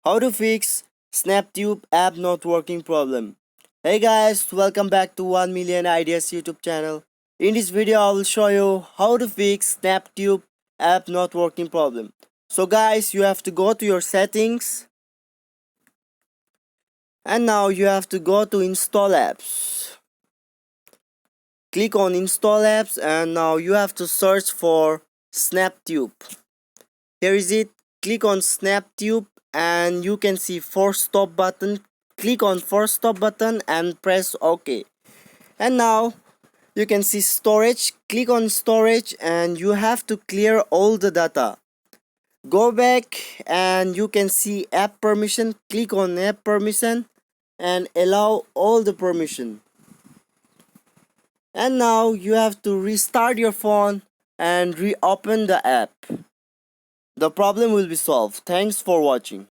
How to fix Snaptube app not working problem. Hey guys, welcome back to 1 Million Ideas YouTube channel. In this video, I will show you how to fix Snaptube app not working problem. So guys, you have to go to your settings and now you have to go to install apps. Click on install apps and now you have to search for Snaptube. Here is it. Click on Snaptube and you can see force stop button. Click on force stop button and press OK. And now you can see storage. Click on storage and you have to clear all the data. Go back and you can see app permission. Click on app permission and allow all the permission. And now you have to restart your phone and reopen the app. The problem will be solved. Thanks for watching.